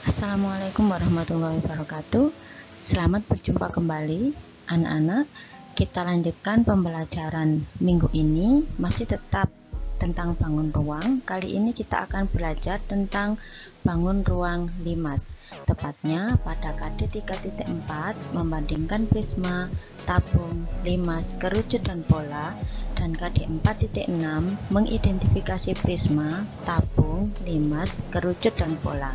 Assalamualaikum warahmatullahi wabarakatuh. Selamat berjumpa kembali anak-anak. Kita lanjutkan pembelajaran minggu ini, masih tetap tentang bangun ruang. Kali ini kita akan belajar tentang bangun ruang limas, tepatnya pada KD 3.4 membandingkan prisma, tabung, limas, kerucut dan pola, dan KD 4.6 mengidentifikasi prisma, tabung, limas, kerucut dan pola.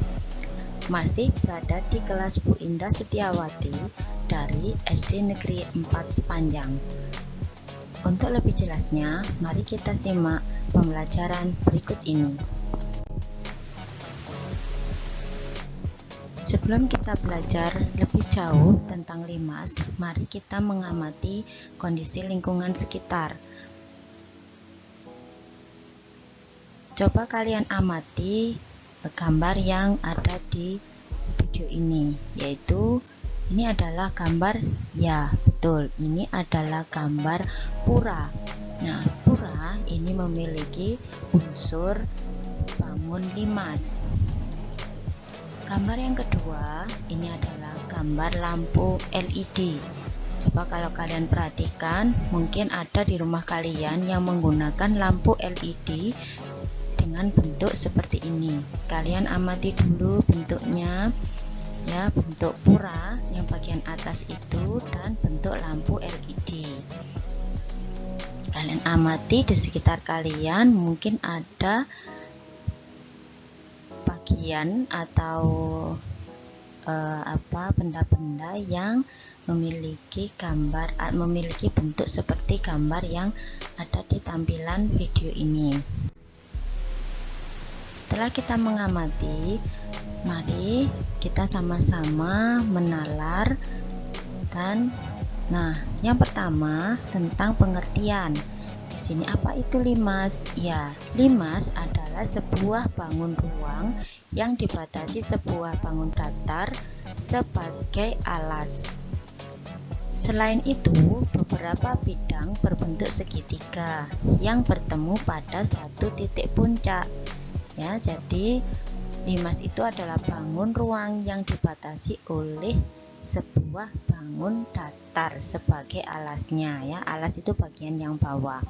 Masih berada di kelas Bu Indah Setiawati dari SD Negeri 4 Sepanjang. Untuk lebih jelasnya, mari kita simak pembelajaran berikut ini. Sebelum kita belajar lebih jauh tentang limas, mari kita mengamati kondisi lingkungan sekitar. Coba kalian amati gambar yang ada di video ini, yaitu ini adalah gambar, ya betul, ini adalah gambar pura. Nah, pura ini memiliki unsur bangun limas. Gambar yang kedua, ini adalah gambar lampu LED. Coba kalau kalian perhatikan, mungkin ada di rumah kalian yang menggunakan lampu LED dengan bentuk seperti ini. Kalian amati dulu bentuknya, ya, bentuk pura yang bagian atas itu dan bentuk lampu LED. Kalian amati di sekitar kalian, mungkin ada bagian atau benda-benda yang memiliki gambar, memiliki bentuk seperti gambar yang ada di tampilan video ini. Setelah kita mengamati, mari kita sama-sama menalar yang pertama tentang pengertian. Di sini apa itu limas? Ya, limas adalah sebuah bangun ruang yang dibatasi sebuah bangun datar sebagai alas. Selain itu, beberapa bidang berbentuk segitiga yang bertemu pada satu titik puncak. Ya, jadi limas itu adalah bangun ruang yang dibatasi oleh sebuah bangun datar sebagai alasnya, ya. Alas itu bagian yang bawah.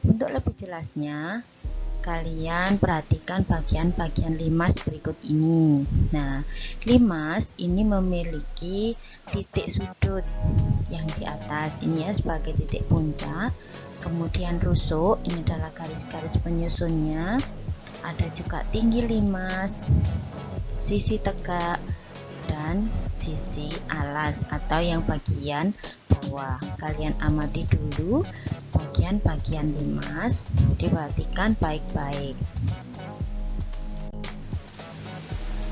Untuk lebih jelasnya, kalian perhatikan bagian-bagian limas berikut ini. Nah, limas ini memiliki titik sudut yang di atas ini, ya, sebagai titik puncak. Kemudian rusuk, ini adalah garis-garis penyusunnya. Ada juga tinggi limas, sisi tegak, dan sisi alas atau yang bagian bawah. Kalian amati dulu bagian-bagian limas, diperhatikan baik-baik.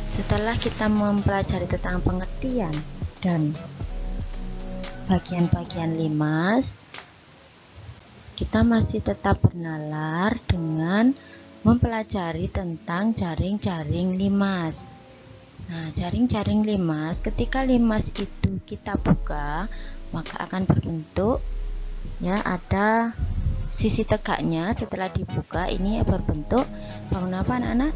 Setelah kita mempelajari tentang pengertian dan bagian-bagian limas, kita masih tetap bernalar dengan mempelajari tentang jaring-jaring limas. Nah, jaring-jaring limas, ketika limas itu kita buka, maka akan berbentuk, ya, ada sisi tegaknya. Setelah dibuka, ini berbentuk bangun apa, anak-anak?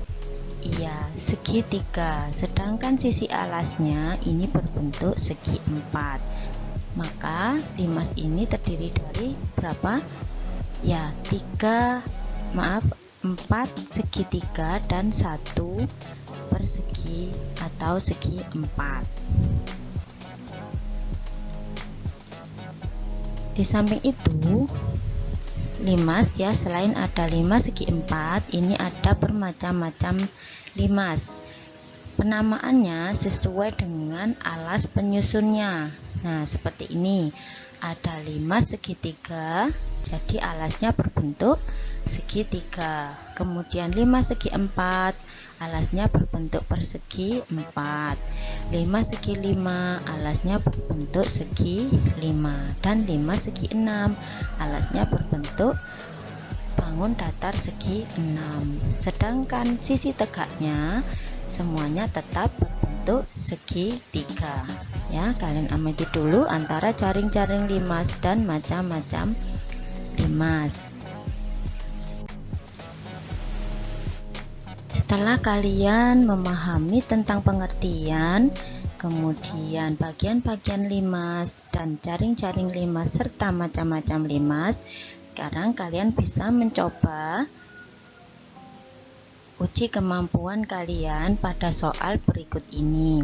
Iya, segitiga. Sedangkan sisi alasnya ini berbentuk segi empat. Maka limas ini terdiri dari berapa? Ya, 4 segitiga dan 1 persegi atau segi 4. Di samping itu, limas, ya, selain ada limas segi 4, ini ada bermacam-macam limas. Penamaannya sesuai dengan alas penyusunnya. Nah, seperti ini. Ada limas segitiga, jadi alasnya berbentuk segitiga. Kemudian limas segi 4, alasnya berbentuk persegi 4. Limas segi 5, alasnya berbentuk segi 5. Dan limas segi 6, alasnya berbentuk bangun datar segi 6. Sedangkan sisi tegaknya semuanya tetap berbentuk segitiga. Ya, kalian amati dulu antara jaring-jaring limas dan macam-macam limas. Setelah kalian memahami tentang pengertian, kemudian bagian-bagian limas dan jaring-jaring limas serta macam-macam limas, sekarang kalian bisa mencoba uji kemampuan kalian pada soal berikut ini.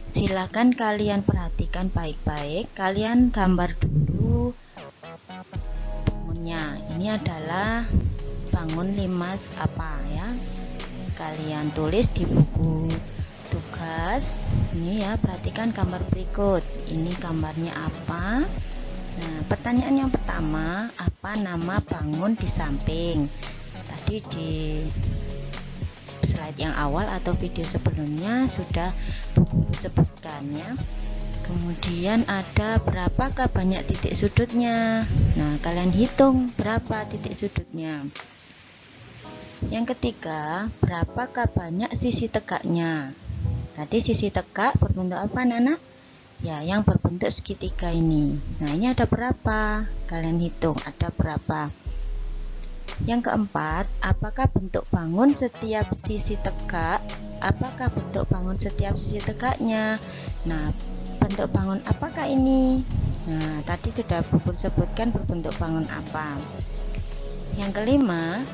Silakan kalian perhatikan baik-baik, kalian gambar dulu bangunnya. Ini adalah bangun limas apa ya? Kalian tulis di buku tugas. Ini ya, perhatikan gambar berikut. Ini gambarnya apa? Nah, pertanyaan yang pertama, apa nama bangun di samping? Tadi di slide yang awal atau video sebelumnya sudah buku sebutkan ya. Kemudian ada berapakah banyak titik sudutnya? Nah, kalian hitung berapa titik sudutnya. Yang ketiga, berapakah banyak sisi tegaknya? Tadi sisi tegak berbentuk apa, anak-anak? Ya, yang berbentuk segitiga ini. Nah, ini ada berapa? Kalian hitung ada berapa. Yang keempat, apakah bentuk bangun setiap sisi tegak? Apakah bentuk bangun setiap sisi tegaknya? Nah, bentuk bangun apakah ini? Nah, tadi sudah buku sebutkan berbentuk bangun apa. Yang kelima,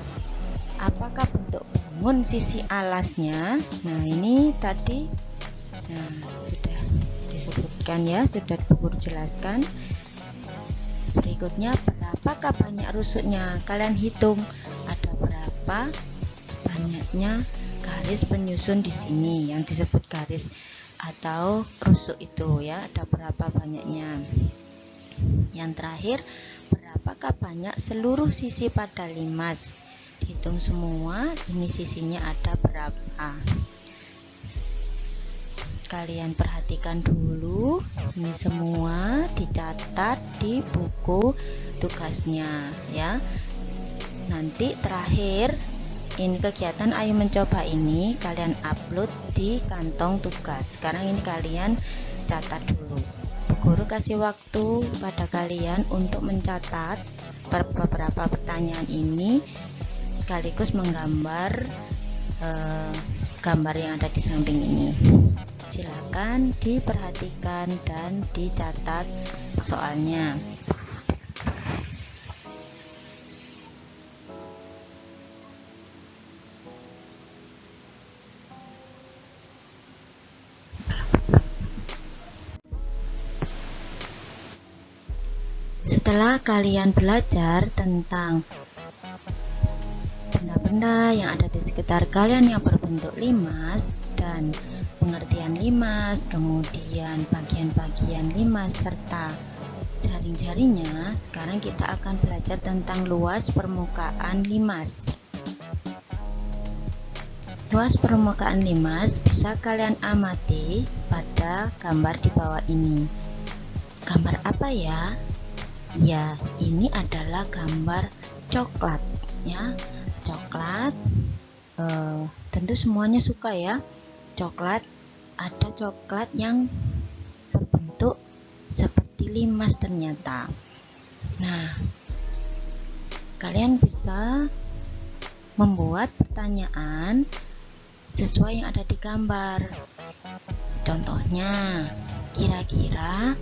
apakah bentuk bangun sisi alasnya? Nah, ini tadi sudah disebutkan ya, sudah buku jelaskan. Berikutnya, berapakah banyak rusuknya? Kalian hitung ada berapa banyaknya garis penyusun di sini yang disebut garis atau rusuk itu ya, ada berapa banyaknya. Yang terakhir, berapakah banyak seluruh sisi pada limas? Hitung semua, ini sisinya ada berapa. Kalian perhatikan dulu, ini semua dicatat di buku tugasnya ya. Nanti terakhir, ini kegiatan ayo mencoba ini kalian upload di kantong tugas. Sekarang ini kalian catat dulu. Bu Guru kasih waktu pada kalian untuk mencatat beberapa pertanyaan ini sekaligus menggambar gambar yang ada di samping ini. Silakan diperhatikan dan dicatat soalnya. Setelah kalian belajar tentang benda-benda yang ada di sekitar kalian yang berbentuk limas dan pengertian limas, kemudian bagian-bagian limas serta jaring-jaringnya, sekarang kita akan belajar tentang luas permukaan limas. Luas permukaan limas bisa kalian amati pada gambar di bawah ini. Gambar apa ya? Ya, ini adalah gambar coklat ya. Coklat, tentu semuanya suka ya. Coklat, ada coklat yang berbentuk seperti limas ternyata. Nah, kalian bisa membuat pertanyaan sesuai yang ada di gambar. Contohnya, kira-kira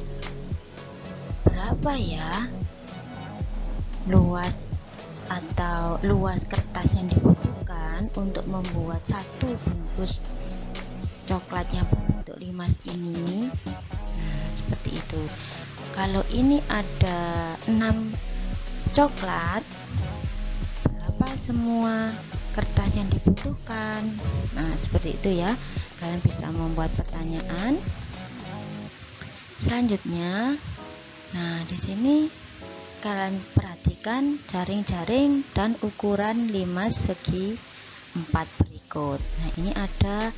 berapa ya luas kertas yang dibutuhkan untuk membuat satu bungkus coklat yang berbentuk limas ini? Nah, seperti itu. Kalau ini ada 6 coklat, berapa semua kertas yang dibutuhkan? Nah, seperti itu ya. Kalian bisa membuat pertanyaan. Selanjutnya, nah di sini kalian perhatikan jaring-jaring dan ukuran limas segi 4 berikut. Nah, ini ada,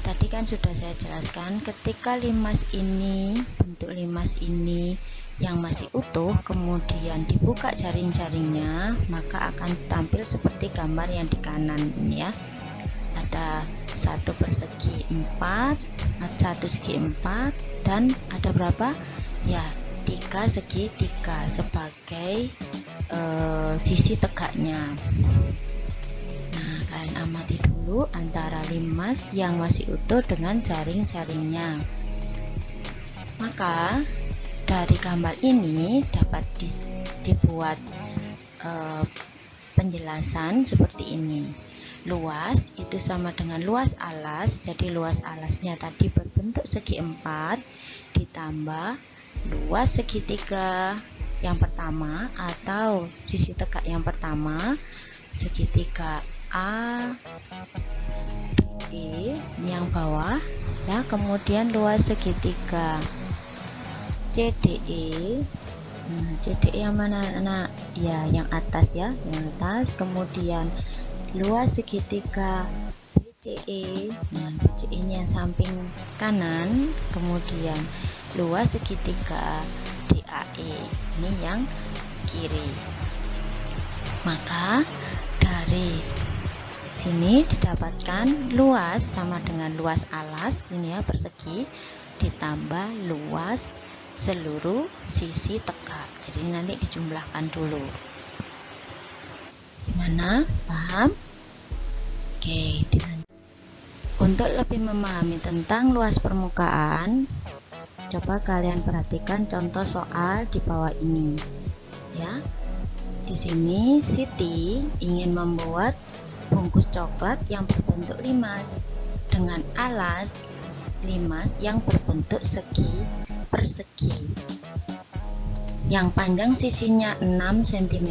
tadi kan sudah saya jelaskan, ketika limas ini, bentuk limas ini yang masih utuh, kemudian dibuka jaring-jaringnya, maka akan tampil seperti gambar yang di kanan ini ya. Ada 1 persegi 4, 1 segi 4, dan ada berapa? Ya, 3 segi 3 sebagai sisi tegaknya. Nah, kalian amati dulu. dulu antara limas yang masih utuh dengan jaring-jaringnya. Maka dari gambar ini dapat dibuat penjelasan seperti ini. Luas itu sama dengan luas alas, jadi luas alasnya tadi berbentuk segi 4 ditambah luas segitiga yang pertama atau sisi tegak yang pertama, segitiga A B yang bawah ya, kemudian luas segitiga CDE. Nah, CDE yang mana anak? Ya, yang atas ya, yang atas. Kemudian luas segitiga BCE. Nah, BCE ini yang samping kanan. Kemudian luas segitiga DAE. Ini yang kiri. Maka dari sini didapatkan luas sama dengan luas alas ini ya, persegi, ditambah luas seluruh sisi tegak. Jadi nanti dijumlahkan dulu. Gimana? Paham? Oke, untuk lebih memahami tentang luas permukaan, coba kalian perhatikan contoh soal di bawah ini. Ya. Di sini Siti ingin membuat bungkus coklat yang berbentuk limas dengan alas limas yang berbentuk segi persegi yang panjang sisinya 6 cm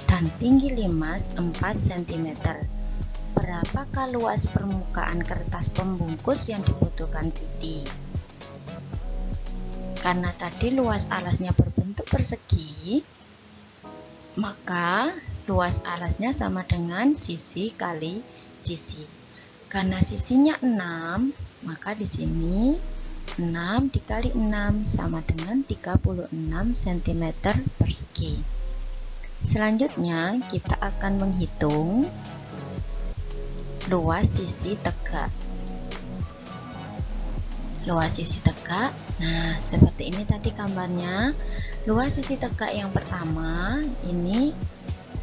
dan tinggi limas 4 cm. Berapakah luas permukaan kertas pembungkus yang dibutuhkan Siti? Karena tadi luas alasnya berbentuk persegi, maka luas alasnya sama dengan sisi kali sisi. Karena sisinya 6, maka di sini 6 dikali 6 sama dengan 36 cm persegi. Selanjutnya kita akan menghitung luas sisi tegak. Luas sisi tegak, nah seperti ini tadi gambarnya. Luas sisi tegak yang pertama ini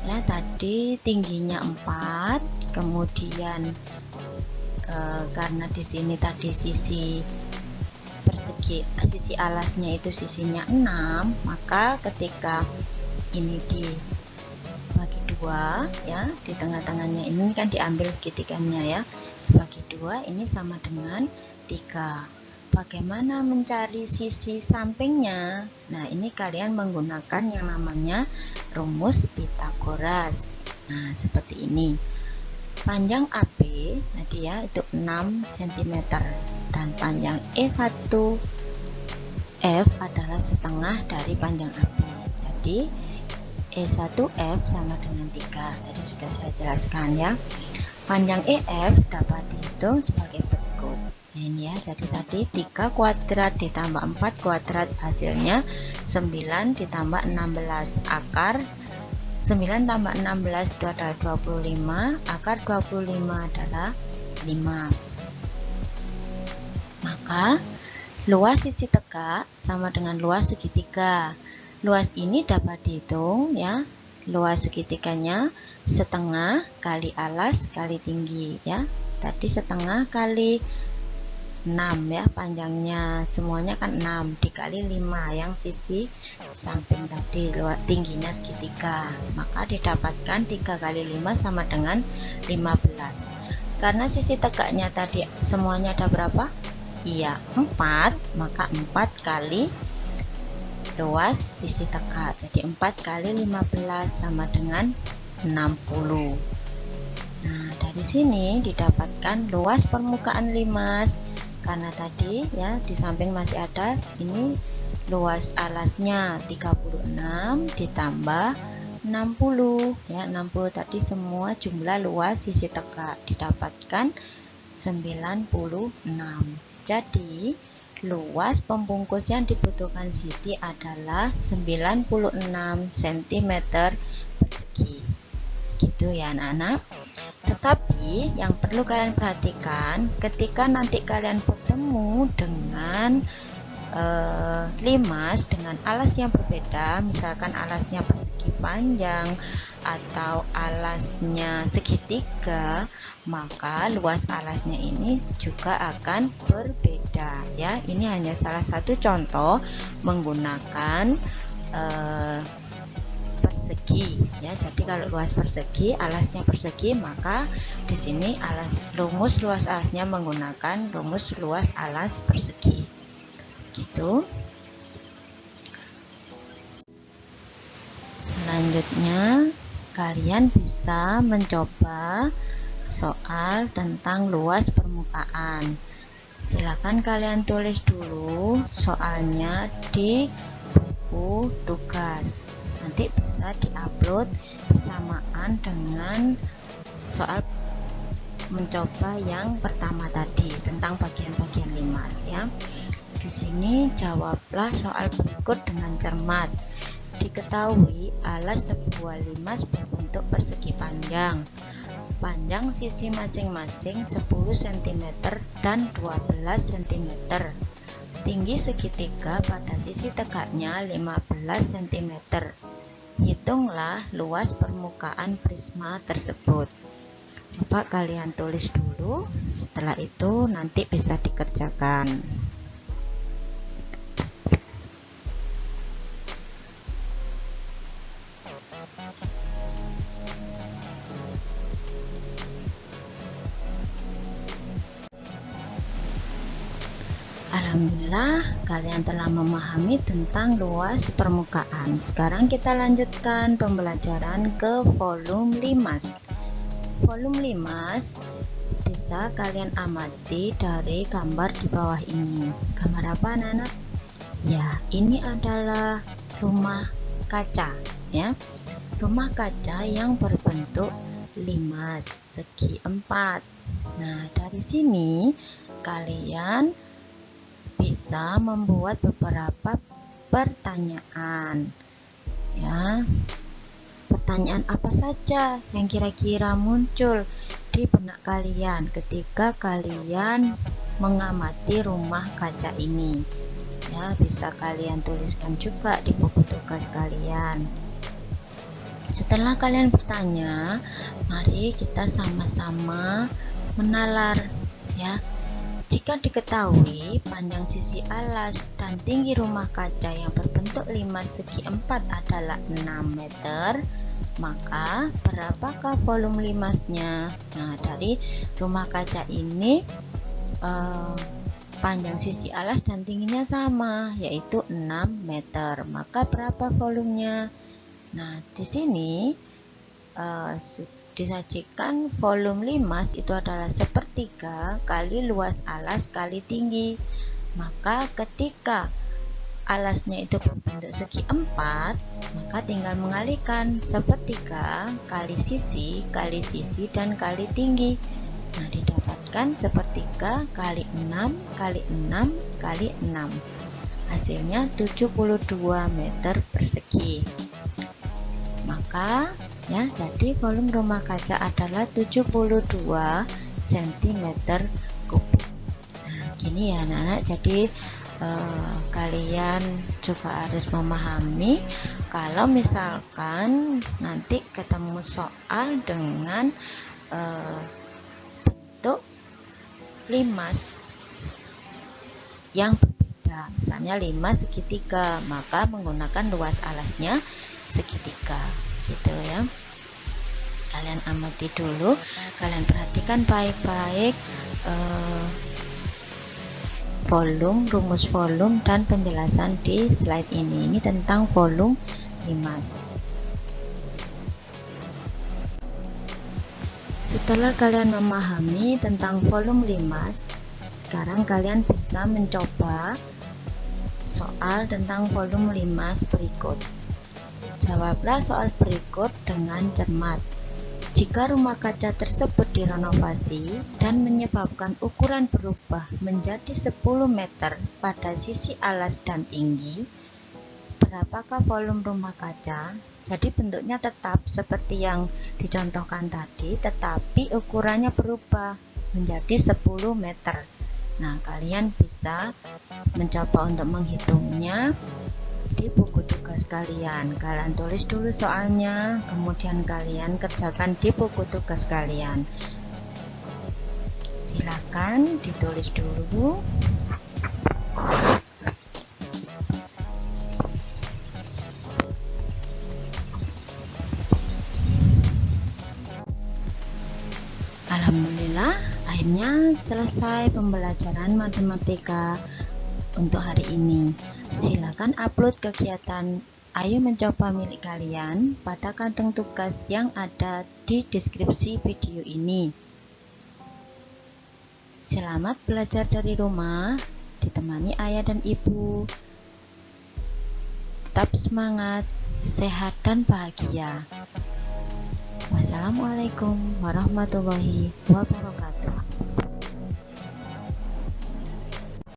ya, tadi tingginya 4, kemudian karena di sini tadi sisi persegi, sisi alasnya itu sisinya 6, maka ketika ini dibagi 2 ya, di tengah-tengahnya ini kan diambil segitiganya ya, dibagi 2 ini sama dengan 3. Bagaimana mencari sisi sampingnya? Nah, ini kalian menggunakan yang namanya rumus Pythagoras. Nah, seperti ini. Panjang AB tadi ya itu 6 cm dan panjang E1F adalah setengah dari panjang AB. Jadi E1F sama dengan 3. Tadi sudah saya jelaskan ya. Panjang EF dapat dihitung sebagai berikut. Nah, ini ya, jadi tadi 3 kuadrat ditambah 4 kuadrat hasilnya 9 ditambah 16, akar 9 tambah 16 itu adalah 25, akar 25 adalah 5. Maka luas sisi tegak sama dengan luas segitiga. Luas ini dapat dihitung ya. Luas segitiganya setengah kali alas kali tinggi ya. Tadi setengah kali 6 ya, panjangnya semuanya kan 6 dikali 5 yang sisi samping tadi tingginya segitiga, maka didapatkan 3 kali 5 sama dengan 15. Karena sisi tegaknya tadi semuanya ada berapa? Iya 4, maka 4 kali luas sisi tegak, jadi 4 kali 15 sama dengan 60. Nah, dari sini didapatkan luas permukaan limas. Karena tadi ya di samping masih ada ini luas alasnya 36 ditambah 60 ya, 60 tadi semua jumlah luas sisi tegak didapatkan 96. Jadi luas pembungkus yang dibutuhkan Siti adalah 96 cm persegi. Gitu ya anak-anak. Tetapi yang perlu kalian perhatikan ketika nanti kalian bertemu dengan limas dengan alas yang berbeda, misalkan alasnya persegi panjang atau alasnya segitiga, maka luas alasnya ini juga akan berbeda ya. Ini hanya salah satu contoh menggunakan persegi ya. Jadi kalau luas persegi, alasnya persegi, maka di sini rumus luas alasnya menggunakan rumus luas alas persegi. Gitu. Selanjutnya, kalian bisa mencoba soal tentang luas permukaan. Silakan kalian tulis dulu soalnya di buku tugas. Nanti bisa diupload bersamaan dengan soal mencoba yang pertama tadi tentang bagian-bagian limas ya. Di sini jawablah soal berikut dengan cermat. Diketahui alas sebuah limas berbentuk persegi panjang. Panjang sisi masing-masing 10 cm dan 12 cm. Tinggi segitiga pada sisi tegaknya 15 cm. Hitunglah luas permukaan prisma tersebut. Coba kalian tulis dulu, setelah itu nanti bisa dikerjakan. Alhamdulillah kalian telah memahami tentang luas permukaan. Sekarang kita lanjutkan pembelajaran ke volume limas. Volume limas bisa kalian amati dari gambar di bawah ini. Gambar apa anak-anak? Ya, ini adalah rumah kaca ya. Rumah kaca yang berbentuk limas segi 4. Nah, dari sini kalian bisa membuat beberapa pertanyaan ya. Pertanyaan apa saja yang kira-kira muncul di benak kalian ketika kalian mengamati rumah kaca ini ya. Bisa kalian tuliskan juga di buku tugas kalian. Setelah kalian bertanya, mari kita sama-sama menalar ya. Jika diketahui panjang sisi alas dan tinggi rumah kaca yang berbentuk limas segi 4 adalah 6 meter, maka berapakah volume limasnya? Nah, dari rumah kaca ini panjang sisi alas dan tingginya sama, yaitu 6 meter. Maka berapa volumenya? Nah, di sini disajikan volume limas itu adalah sepertiga kali luas alas kali tinggi. Maka ketika alasnya itu berbentuk segi 4, maka tinggal mengalihkan sepertiga kali sisi dan kali tinggi. Nah, didapatkan sepertiga kali 6 kali 6 kali 6. Hasilnya 72 meter persegi. Maka ya, jadi volume rumah kaca adalah 72 cm kubik. Nah, gini ya anak-anak. Jadi kalian juga harus memahami kalau misalkan nanti ketemu soal dengan bentuk limas yang berbeda, misalnya limas segitiga, maka menggunakan luas alasnya segitiga gitu ya. Kalian amati dulu, kalian perhatikan baik-baik rumus volume dan penjelasan di slide ini. Ini tentang volume limas. Setelah kalian memahami tentang volume limas, sekarang kalian bisa mencoba soal tentang volume limas berikut. Jawablah soal berikut dengan cermat. Jika rumah kaca tersebut direnovasi dan menyebabkan ukuran berubah menjadi 10 meter pada sisi alas dan tinggi, berapakah volume rumah kaca? Jadi bentuknya tetap seperti yang dicontohkan tadi, tetapi ukurannya berubah menjadi 10 meter. Nah, kalian bisa mencoba untuk menghitungnya di buku tugas kalian. Kalian tulis dulu soalnya, kemudian kalian kerjakan di buku tugas kalian. Silakan ditulis dulu. Alhamdulillah, akhirnya selesai pembelajaran matematika untuk hari ini. Silakan upload kegiatan Ayo Mencoba milik kalian pada kantong tugas yang ada di deskripsi video ini. Selamat belajar dari rumah, ditemani ayah dan ibu. Tetap semangat, sehat dan bahagia. Wassalamualaikum warahmatullahi wabarakatuh.